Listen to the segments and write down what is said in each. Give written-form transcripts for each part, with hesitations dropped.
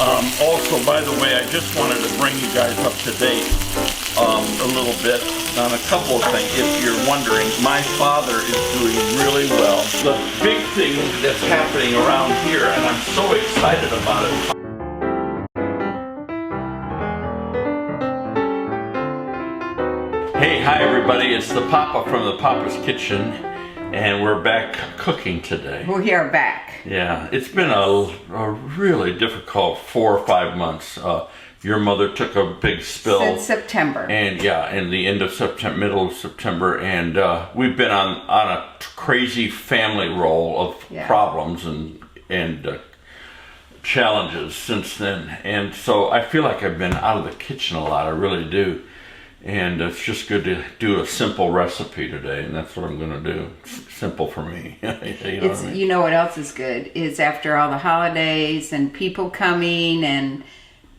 Also, by the way, I just wanted to bring you guys up to date a little bit on a couple of things. If you're wondering, my father is doing really well. The big thing that's happening around here, and I'm so excited about it. Hey, hi everybody, it's the Papa from the Papa's Kitchen, and we're back cooking today. We are back. Yeah, it's been a really difficult 4 or 5 months. Your mother took a big spill. Since September. And yeah, in the end of September, middle of September, and we've been on a crazy family roll of problems and challenges since then. And so I feel like I've been out of the kitchen a lot, I really do. And it's just good to do a simple recipe today, and that's what I'm going to do. It's simple for me. You know what else is good is after all the holidays and people coming and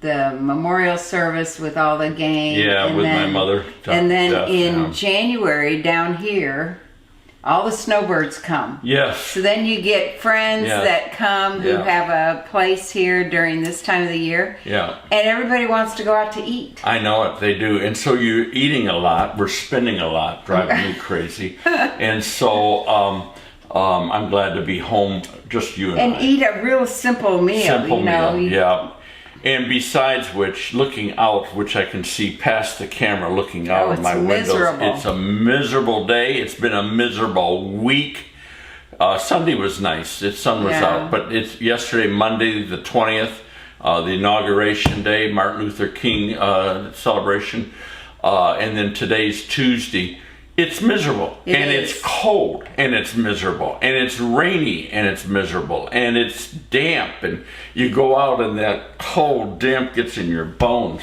the memorial service with all the gang. Yeah, and with then, my mother. And then in January down here, all the snowbirds come. Yes. So then you get friends that come who have a place here during this time of the year. Yeah. And everybody wants to go out to eat. I know it, they do. And so you're eating a lot, we're spending a lot, driving me crazy. And so I'm glad to be home, just you and I. And eat a real simple meal. Simple meal, You yeah. And besides which, looking out, which I can see past the camera, looking out of my windows, it's a miserable day. It's been a miserable week. Sunday was nice. The sun was out, but it's yesterday, Monday the 20th, the inauguration day, Martin Luther King celebration, and then today's Tuesday. It's miserable, and it's cold, and it's miserable, and it's rainy, and it's miserable, and it's damp, and you go out and that cold damp gets in your bones.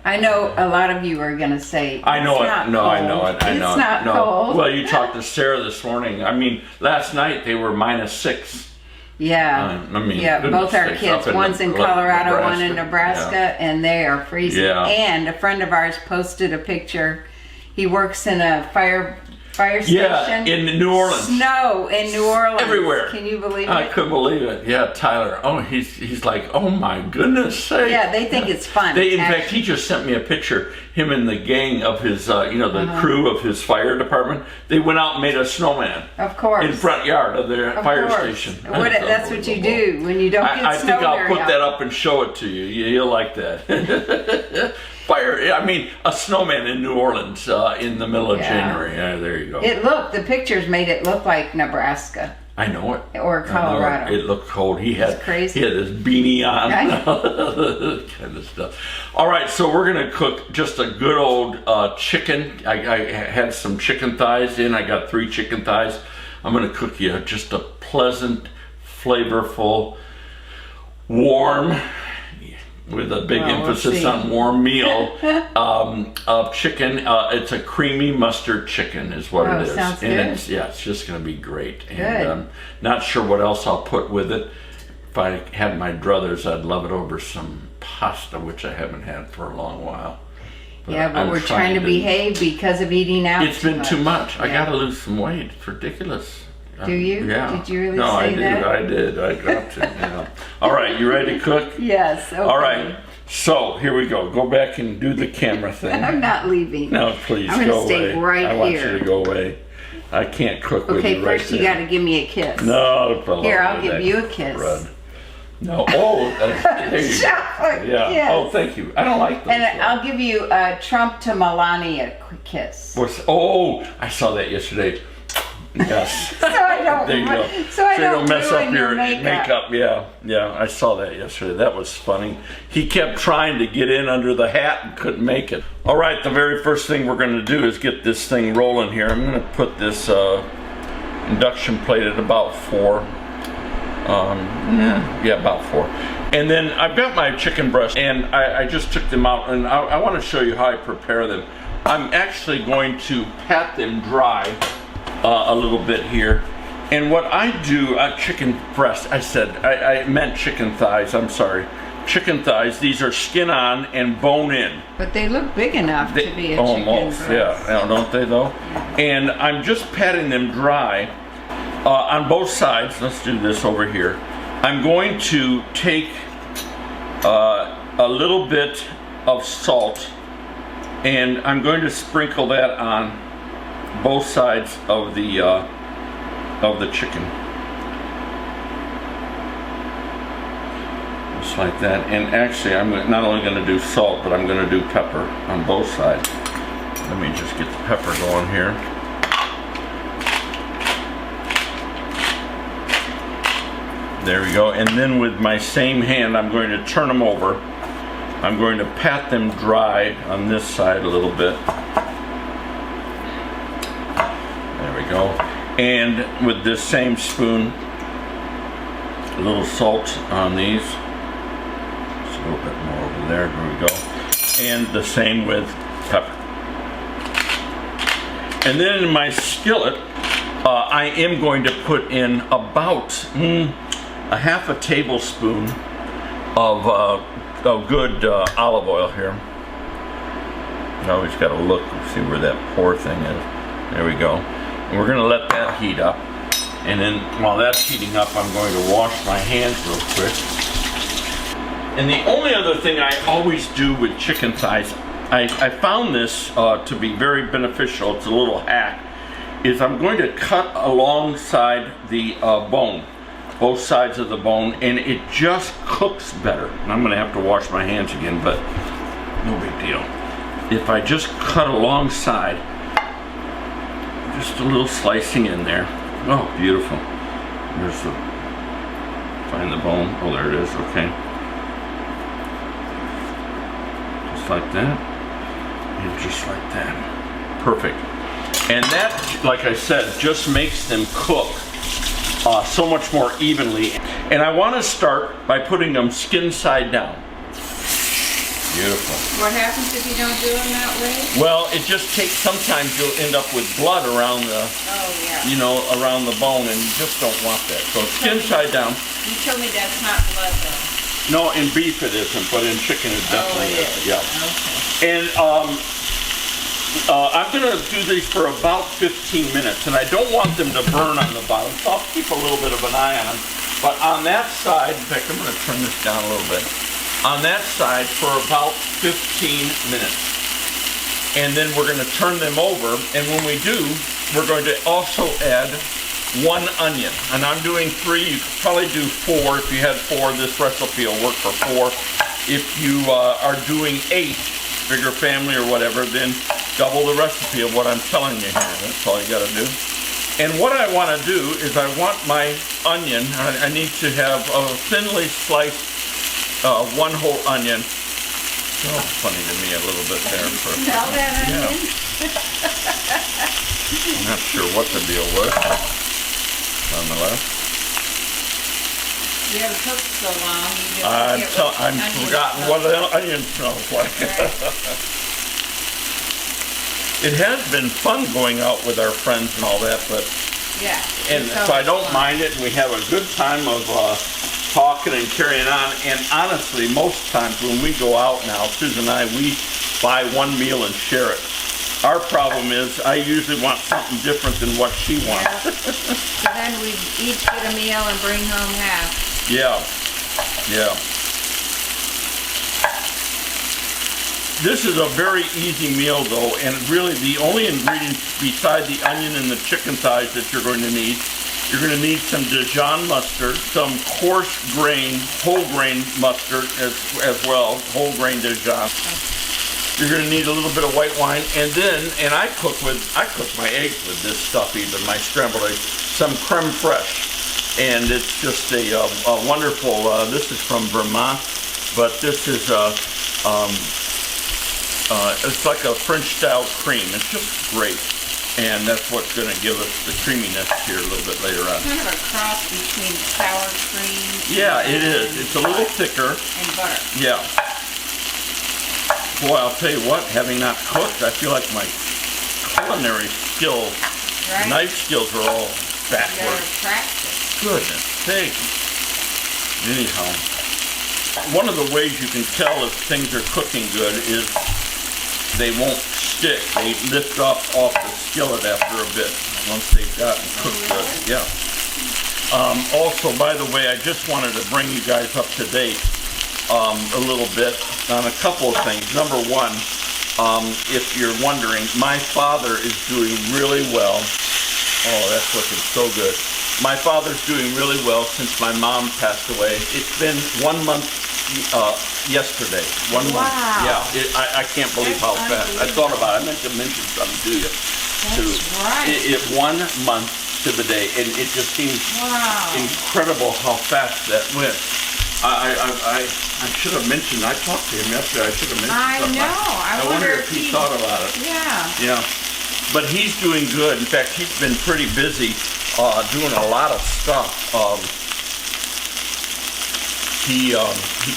I know a lot of you are going to say, I know it. No, I know it. I know it. It's not cold. Well, you talked to Sarah this morning. I mean, last night they were -6. Yeah. I mean, both our kids. One's in Colorado, one in Nebraska, and they are freezing. Yeah. And a friend of ours posted a picture. He works in a fire station. Yeah, in New Orleans. Snow in New Orleans. Everywhere. Can you believe it? I couldn't believe it. Yeah, Tyler. Oh, he's like, oh my goodness sake. Yeah, they think it's fun. In fact, he just sent me a picture. Him and the gang of his, the crew of his fire department. They went out and made a snowman. Of course. In front yard of their fire station. That's what you do when you don't get snow. I think I'll put that up and show it to you. You'll like that. A snowman in New Orleans in the middle of January. Yeah, there you go. The pictures made it look like Nebraska. I know it. Or Colorado. It looked cold. He had this beanie on, kind of stuff. All right, so we're gonna cook just a good old chicken. I had some chicken thighs in. I got 3 chicken thighs. I'm gonna cook you just a pleasant, flavorful, warm, with a big emphasis on warm meal of chicken. It's a creamy mustard chicken is what it is. Sounds good. It's just going to be great. And not sure what else I'll put with it. If I had my druthers, I'd love it over some pasta, which I haven't had for a long while. But we're trying to behave because of eating out. It's been too much. I got to lose some weight. It's ridiculous. Do you? Yeah. Did you really say that? No, I did. I dropped it. All right, you ready to cook? Yes. Okay. All right. So here we go. Go back and do the camera thing. I'm not leaving. No, please go away. I'm going to stay right here. I want you to go away. I can't cook with you right there. Okay, first you got to give me a kiss. No. Here, I'll give you a kiss. Bread. No. Oh, there you go. Yeah. Kiss. Oh, thank you. I don't like those. And I'll give you a Trump to Melania kiss. I saw that yesterday. Yes. So I don't mess up your makeup. Yeah, I saw that yesterday. That was funny. He kept trying to get in under the hat and couldn't make it. All right, the very first thing we're going to do is get this thing rolling here. I'm going to put this induction plate at about 4. About 4. And then I've got my chicken breast, and I just took them out, and I want to show you how I prepare them. I'm actually going to pat them dry a little bit here. And what I do, chicken breast, I meant chicken thighs, I'm sorry. Chicken thighs, these are skin on and bone in. But they look big enough to be a almost, chicken breast. Yeah, don't they though? And I'm just patting them dry on both sides. Let's do this over here. I'm going to take a little bit of salt, and I'm going to sprinkle that on both sides of the chicken. Just like that. And actually, I'm not only going to do salt, but I'm going to do pepper on both sides. Let me just get the pepper going here. There we go. And then with my same hand, I'm going to turn them over. I'm going to pat them dry on this side a little bit. There we go. And with this same spoon, a little salt on these. Just a little bit more over there. There we go. And the same with pepper. And then in my skillet, I am going to put in about a half a tablespoon of good olive oil here. I always got to look and see where that pour thing is. There we go. And we're going to let that heat up. And then while that's heating up, I'm going to wash my hands real quick. And the only other thing I always do with chicken thighs, I found this to be very beneficial. It's a little hack. Is I'm going to cut alongside the bone, both sides of the bone, and it just cooks better. And I'm going to have to wash my hands again, but no big deal. If I just cut alongside, just a little slicing in there. Oh, beautiful. There's the, find the bone. Oh, there it is. Okay. Just like that. And just like that. Perfect. And that, like I said, just makes them cook so much more evenly. And I want to start by putting them skin side down. Beautiful. What happens if you don't do them that way? Well, it just takes, sometimes you'll end up with blood around the, you know, around the bone, and you just don't want that. So skin side down. You told me that's not blood though. No, in beef it isn't, but in chicken it definitely is. Yeah. Okay. And I'm going to do these for about 15 minutes, and I don't want them to burn on the bottom, so I'll keep a little bit of an eye on them. But on that side, in fact, I'm going to turn this down a little bit. On that side for about 15 minutes. And then we're going to turn them over, and when we do, we're going to also add 1 onion. And I'm doing 3, you could probably do 4. If you had 4, this recipe will work for 4. If you are doing 8, bigger family or whatever, then double the recipe of what I'm telling you here. That's all you got to do. And what I want to do is I want my onion, I need to have a thinly sliced 1 whole onion. Oh, funny to me a little bit there. Smell that onion? I'm not sure what the deal was. Nonetheless. You haven't cooked so long. You just I've forgotten what an onion smells like. Right. It has been fun going out with our friends and all that, but yeah, and so I don't mind it. And we have a good time of talking and carrying on. And honestly, most times when we go out now, Susan and I, we buy 1 meal and share it. Our problem is I usually want something different than what she wants. Yeah. So then we each get a meal and bring home half. Yeah, yeah. This is a very easy meal though, and really the only ingredients beside the onion and the chicken thighs that you're going to need, you're going to need some Dijon mustard, some coarse grain, whole grain mustard as well, whole grain Dijon. You're going to need a little bit of white wine, and then, and I cook my eggs with this stuff even, my scrambled eggs, some creme fraiche, and it's just a wonderful, this is from Vermont, but this is it's like a French style cream. It's just great. And that's what's going to give us the creaminess here a little bit later on. Kind of a cross between sour cream. Yeah, it is. It's a little thicker. And butter. Yeah. Boy, I'll tell you what, having not cooked, I feel like my culinary skills, knife skills are all backward. Goodness sake. Anyhow, one of the ways you can tell if things are cooking good is they won't stick. They lift off the skillet after a bit once they've gotten cooked good. Yeah. Also, by the way, I just wanted to bring you guys up to date. a little bit on a couple of things. Number one, if you're wondering, my father is doing really well. Oh, that's looking so good. My father's doing really well since my mom passed away. It's been 1 month yesterday. 1 month. Wow. Yeah, I can't believe how fast. I thought about it. I meant to mention something to you. That's right. It 1 month to the day, and it just seems incredible how fast that went. I should have mentioned. I talked to him yesterday. I should have mentioned something. I know. I wonder if he thought about it. Yeah. Yeah. But he's doing good. In fact, he's been pretty busy doing a lot of stuff. He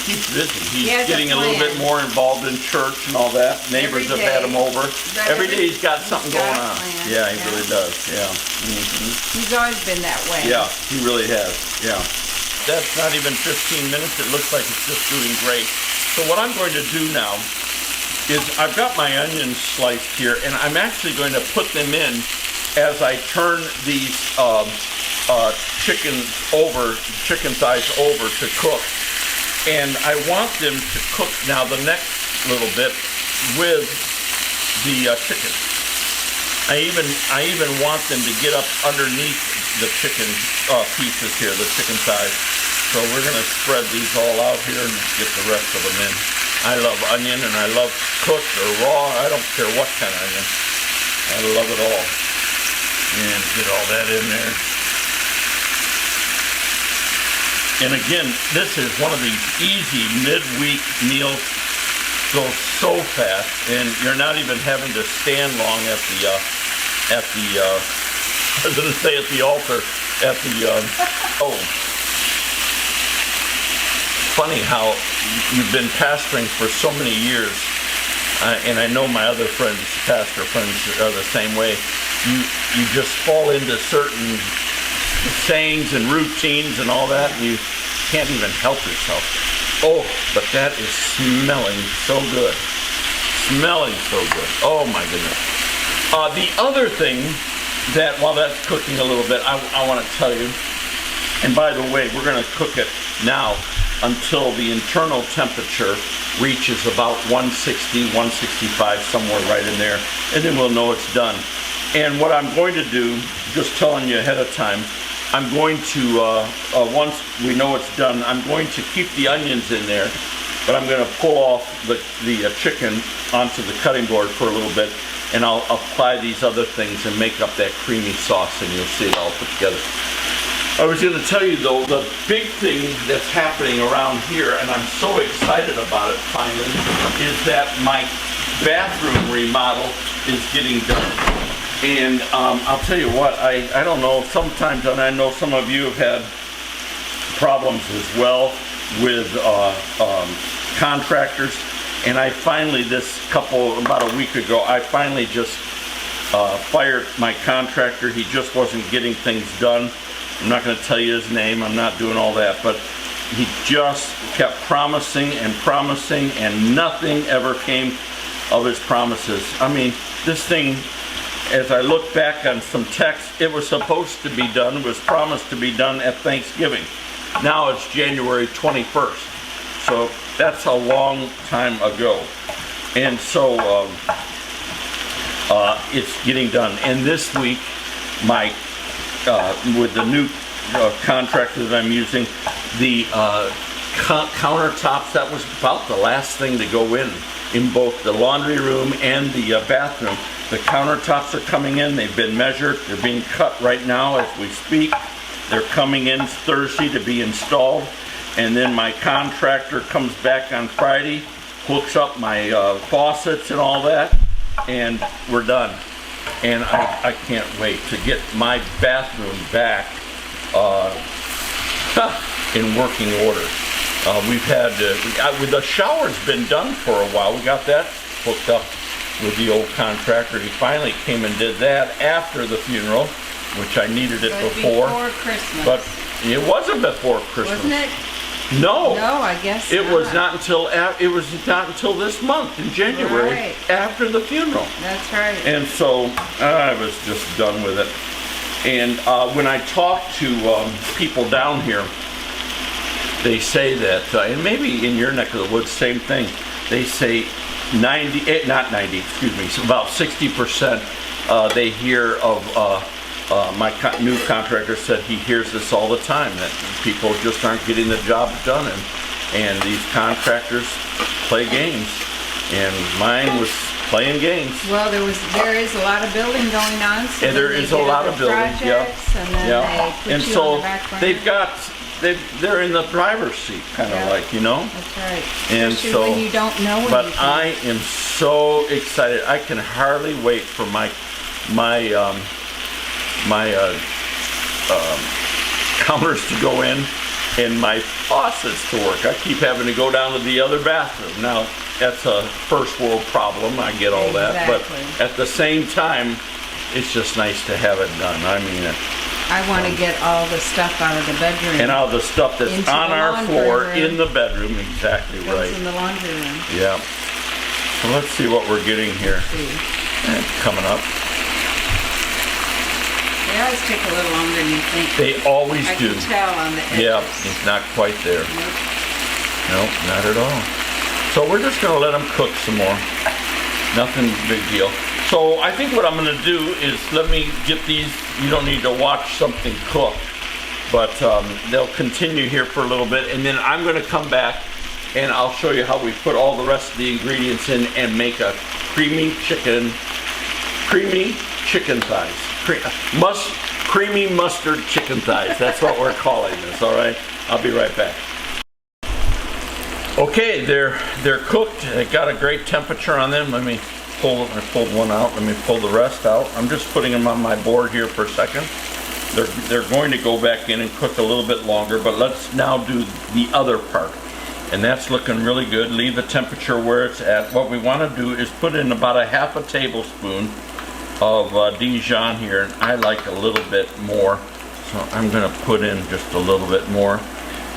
keeps busy. He's getting a little bit more involved in church and all that. Neighbors have had him over. Every day he's got something going on. Yeah, he really does. Yeah. Mm-hmm. He's always been that way. Yeah, he really has. Yeah. That's not even 15 minutes. It looks like it's just doing great. So what I'm going to do now is I've got my onions sliced here, and I'm actually going to put them in as I turn these chicken thighs over to cook. And I want them to cook now the next little bit with the chicken. I even want them to get up underneath the chicken pieces here, the chicken thighs. So we're going to spread these all out here and get the rest of them in. I love onion, and I love cooked or raw. I don't care what kind of onion. I love it all. And get all that in there. And again, this is one of these easy midweek meals. Goes so fast, and you're not even having to stand long at the I was going to say at the altar, at the Funny how you've been pastoring for so many years, and I know my other friends, pastor friends, are the same way. You just fall into certain sayings and routines and all that, and you can't even help yourself. Oh, but that is smelling so good. Smelling so good. Oh my goodness. The other thing that, while that's cooking a little bit, I want to tell you, and by the way, we're going to cook it now until the internal temperature reaches about 160, 165, somewhere right in there, and then we'll know it's done. And what I'm going to do, just telling you ahead of time, I'm going to, once we know it's done, I'm going to keep the onions in there, but I'm going to pull off the chicken onto the cutting board for a little bit, and I'll apply these other things and make up that creamy sauce, and you'll see it all put together. I was going to tell you though, the big thing that's happening around here, and I'm so excited about it finally, is that my bathroom remodel is getting done. And I'll tell you what, I don't know, sometimes, and I know some of you have had problems as well with contractors, and I finally, about a week ago, I finally just fired my contractor. He just wasn't getting things done. I'm not going to tell you his name, I'm not doing all that, but he just kept promising and promising, and nothing ever came of his promises. I mean, this thing, as I look back on some text, it was supposed to be done, it was promised to be done at Thanksgiving. Now it's January 21st, so that's a long time ago. And so it's getting done. And this week, with the new contractor that I'm using, the countertops, that was about the last thing to go in both the laundry room and the bathroom. The countertops are coming in, they've been measured, they're being cut right now as we speak. They're coming in Thursday to be installed, and then my contractor comes back on Friday, hooks up my faucets and all that, and we're done. And I can't wait to get my bathroom back in working order. We've had, the shower's been done for a while. We got that hooked up with the old contractor. He finally came and did that after the funeral, which I needed it before. Before Christmas. But it wasn't before Christmas. Wasn't it? No. No, I guess it was not until this month in January, right, after the funeral. That's right. And so I was just done with it. And when I talk to people down here, they say that, and maybe in your neck of the woods, same thing. They say 90, not 90, excuse me, so about 60%. They hear of my new contractor said he hears this all the time, that people just aren't getting the job done, and these contractors play games, and mine was playing games. Well, there is a lot of building going on. So and there is a lot of building, yeah. And then they put and you so on the back burner. they're in the driver's seat, kind of like, you know. That's right. And especially so, when you don't know anything. but I am so excited. I can hardly wait for my counters to go in and my faucets to work. I keep having to go down to the other bathroom. Now, that's a first world problem. I get all that. But at the same time, it's just nice to have it done. I mean, I want to get all the stuff out of the bedroom. and all the stuff that's into on the our laundry floor room. in the bedroom. Exactly Goes right. in the laundry room. Yeah. So let's see what we're getting here. It's coming up. They always take a little longer than you think. They always do. I can tell on the edges. Yeah, it's not quite there. Nope. Nope, not at all. So we're just gonna let them cook some more. Nothing big deal. So I think what I'm gonna do is let me get these. You don't need to watch something cook, but they'll continue here for a little bit, and then I'm gonna come back and I'll show you how we put all the rest of the ingredients in and make a creamy chicken thighs. Creamy mustard chicken thighs. That's what we're calling this, all right? I'll be right back. Okay, they're cooked. They got a great temperature on them. I pulled one out. Let me pull the rest out. I'm just putting them on my board here for a second. They're going to go back in and cook a little bit longer, but let's now do the other part. And that's looking really good. Leave the temperature where it's at. What we want to do is put in about a half a tablespoon of Dijon here, and I like a little bit more, so I'm going to put in just a little bit more.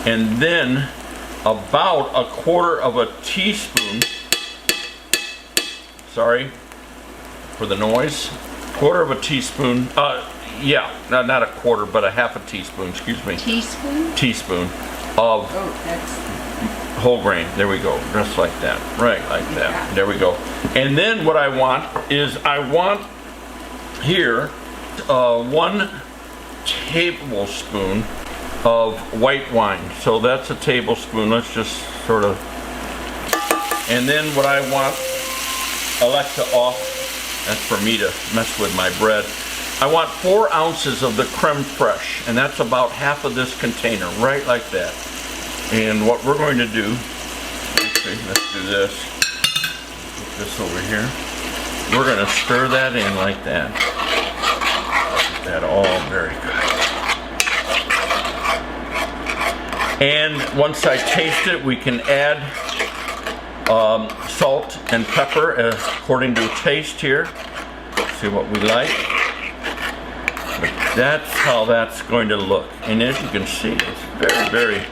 And then about a quarter of a teaspoon, sorry for the noise, quarter of a teaspoon, yeah, not a quarter, but a half a teaspoon, excuse me. Teaspoon? Teaspoon of whole grain. There we go, just like that, right like that. Yeah. There we go. And then what I want is here 1 tablespoon of white wine. So that's a tablespoon. Let's just sort of, and then what I want, Alexa off, that's for me to mess with my bread. I want 4 ounces of the creme fraiche, and that's about half of this container, right like that. And what we're going to do, actually, let's do this. Put this over here. We're going to stir that in like that. Get that all very good. And once I taste it, we can add salt and pepper according to taste here. See what we like. But that's how that's going to look. And as you can see, it's very, very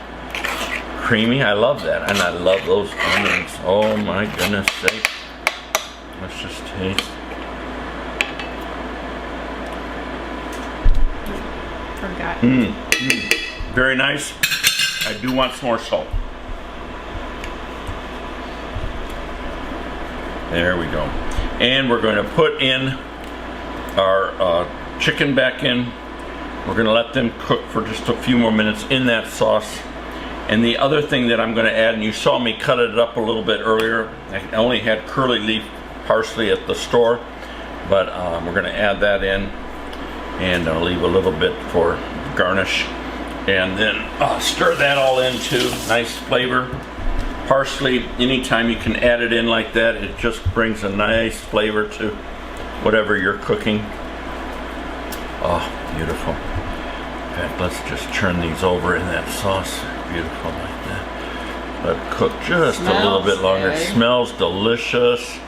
creamy. I love that. And I love those onions. Oh my goodness sake. Let's just taste. Forgot. Very nice. I do want some more salt. There we go. And we're going to put in our chicken back in. We're going to let them cook for just a few more minutes in that sauce. And the other thing that I'm going to add, and you saw me cut it up a little bit earlier, I only had curly leaf parsley at the store, but we're going to add that in, and I'll leave a little bit for garnish, and then stir that all into nice flavor. Parsley, anytime you can add it in like that, it just brings a nice flavor to whatever you're cooking. Oh, beautiful. In fact, let's just turn these over in that sauce. Beautiful like that. Let it cook just a little bit longer. It smells delicious.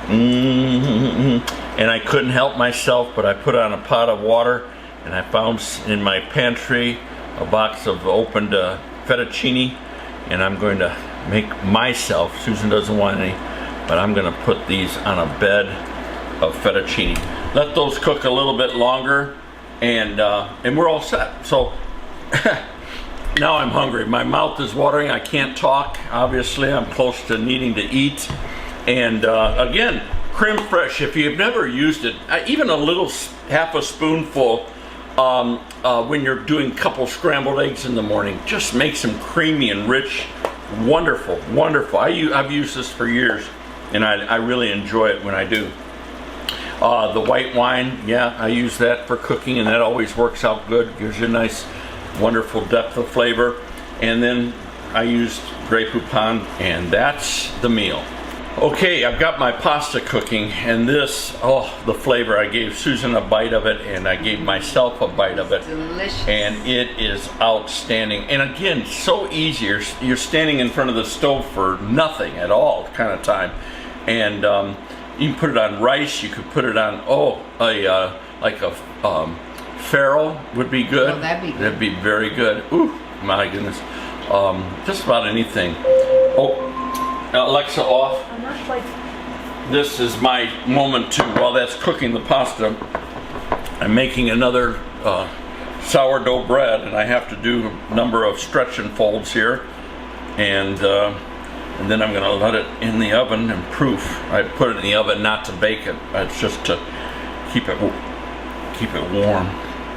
And I couldn't help myself, but I put on a pot of water, and I found in my pantry a box of opened fettuccine, and I'm going to make myself, Susan doesn't want any, but I'm going to put these on a bed of fettuccine. Let those cook a little bit longer, and we're all set. So Now I'm hungry. My mouth is watering. I can't talk. Obviously, I'm close to needing to eat. And again, creme fraiche. If you've never used it, even a little half a spoonful when you're doing a couple scrambled eggs in the morning, just makes them creamy and rich. Wonderful, wonderful. I've used this for years, and I really enjoy it when I do. The white wine, yeah, I use that for cooking, and that always works out good. Gives you a nice, wonderful depth of flavor. And then I used Grey Poupon, and that's the meal. Okay, I've got my pasta cooking, and this, oh, the flavor. I gave Susan a bite of it, and I gave myself a bite of it. Delicious. And it is outstanding. And again, so easy. You're standing in front of the stove for nothing at all kind of time. And you can put it on rice. You could put it on, like a farro would be good. Oh, that'd be good. That'd be very good. Ooh, my goodness. Just about anything. Oh, Alexa off. This is my moment too. While that's cooking the pasta, I'm making another sourdough bread, and I have to do a number of stretch and folds here, and then I'm going to let it in the oven and proof. I put it in the oven not to bake it. It's just to keep it warm.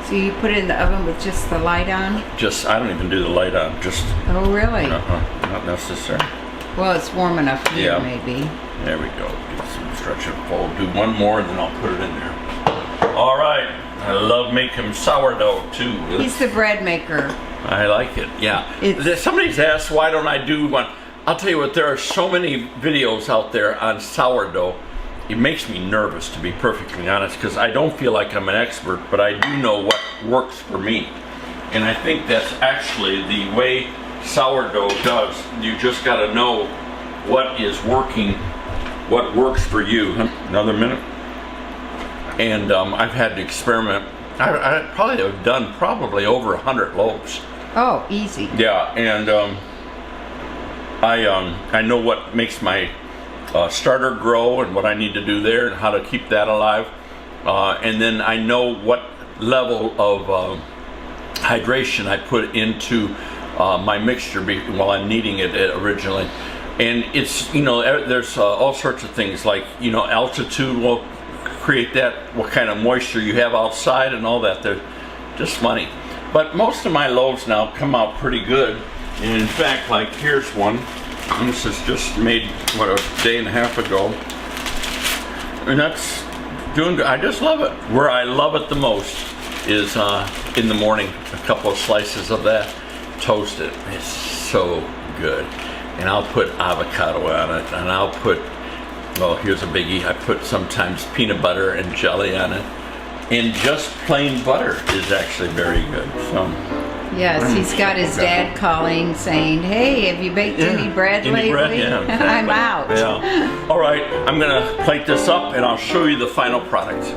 So you put it in the oven with just the light on? I don't even do the light on. Just. Oh, really? Not necessary. Well, it's warm enough here, Yeah. maybe. There we go. Get some stretch and fold. Do one more, and then I'll put it in there. All right. I love making sourdough too. He's the bread maker. I like it. Yeah. Somebody's asked why don't I do one. I'll tell you what. There are so many videos out there on sourdough. It makes me nervous, to be perfectly honest, because I don't feel like I'm an expert, but I do know what works for me, and I think that's actually the way sourdough does. You just got to know what is working, what works for you. Another minute. And I've had to experiment. I probably have done over 100 loaves. Oh, easy. Yeah, and I know what makes my starter grow and what I need to do there and how to keep that alive. And then I know what level of hydration I put into my mixture while I'm kneading it originally. And it's, there's all sorts of things like, altitude will create that, what kind of moisture you have outside and all that. They're just funny. But most of my loaves now come out pretty good. And in fact, like here's one. And this is just made, a day and a half ago. And that's doing good. I just love it. Where I love it the most is in the morning, a couple of slices of that. Toast it. It's so good. And I'll put avocado on it, and I'll put, here's a biggie. I put sometimes peanut butter and jelly on it. And just plain butter is actually very good. So yes, he's got his dad calling saying, "Hey, have you baked any bread lately?" Bread? Yeah, exactly. I'm out. Yeah. All right, I'm gonna plate this up and I'll show you the final product.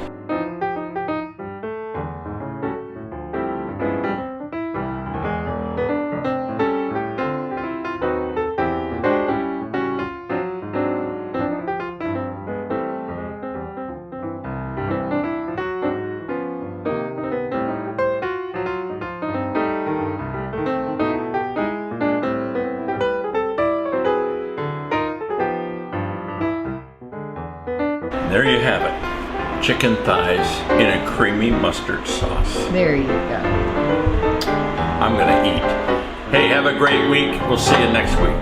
There you have it. Chicken thighs in a creamy mustard sauce. There you go. I'm gonna eat. Hey, have a great week. We'll see you next week.